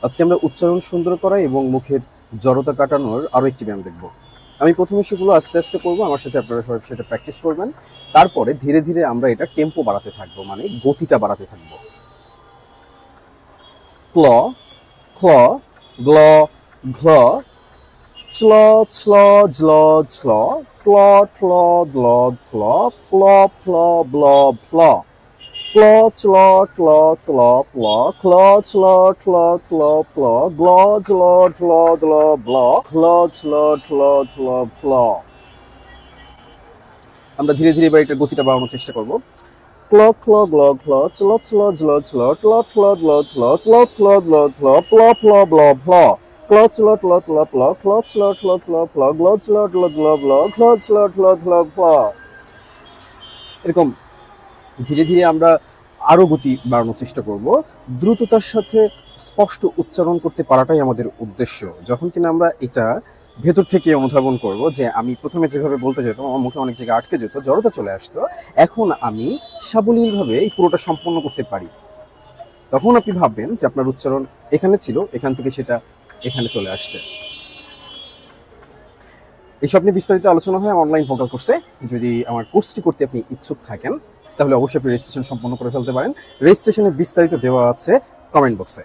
আজকে আমরা উচ্চারণ সুন্দর করা এবং মুখের জড়তা কাটানোর আরো একটি ব্যায়াম দেখব। আমি প্রথমে সেগুলো আস্তে আস্তে করবো, আমার সাথে আপনারা সবাই সেটা প্র্যাকটিস করবেন। তারপরে ধীরে ধীরে আমরা এটা টেম্পো বাড়াতে থাকবো, মানে গতিটা বাড়াতে থাকবো। ক্ল, ক্ল, গ্ল, ঘ্ল, চল, ছল, ঝল, ঝল, ক্ল, ট্ল, দ্ল, ধল, প্ল, ফ্ল, ব্ল, ফ্ল, ক্ল, চল, ট্ল, তল, প্ল, ক্ল, চল, ট্ল, তল, প্ল, গ্ল, ঝল, ঢল, দ্ল, ব্ল, ক্ল, ঝল, ঢল, ধল, ফ্ল। আমরা ধীরে ধীরে এবার এটার গতিটা বাড়ানোর চেষ্টা করব। ক্ল, ক্ল, গ্ল, ঘ্ল, চল, ছল, ঝল, ঝল, ট্ল, ট্ল, দ্ল, ধল, ক্ল, ফ্ল, ব্ল, ধল, প্ল, ফ্ল, ব্ল, ফ্ল, ক্ল, চল, ট্ল, তল, প্ল, ক্ল, চল, ট্ল, তল, ফ্ল, গ্ল, চল, ঢল, দ্ল, ব্ল, ক্ল, চল, ঢল, ধল, ফ্ল। এরকম ধীরে ধীরে আমরা আরো গতি বাড়ানোর চেষ্টা করব। দ্রুততার সাথে স্পষ্ট উচ্চারণ করতে পারাটাই আমাদের উদ্দেশ্য। যখন কিনা আমরা এটা ভেতর থেকে অনুধাবন করব যে আমি প্রথমে যেভাবে বলতে যেতাম আমার মুখে অনেক জায়গায় আটকে যেত, জড়তা চলে আসতো, এখন আমি সাবলীলভাবে এই পুরোটা সম্পন্ন করতে পারি, তখন আপনি ভাববেন যে আপনার উচ্চারণ এখানে ছিল, এখান থেকে সেটা এখানে চলে আসছে। এইসব নিয়ে বিস্তারিত আলোচনা হয় আমার অনলাইন ভোকাল কোর্সে। যদি আমার কোর্সটি করতে আপনি ইচ্ছুক থাকেন তাহলে অবশ্যই আপনি রেজিস্ট্রেশন সম্পন্ন করে ফেলতে পারেন। রেজিস্ট্রেশনের বিস্তারিত দেওয়া আছে কমেন্ট বক্সে।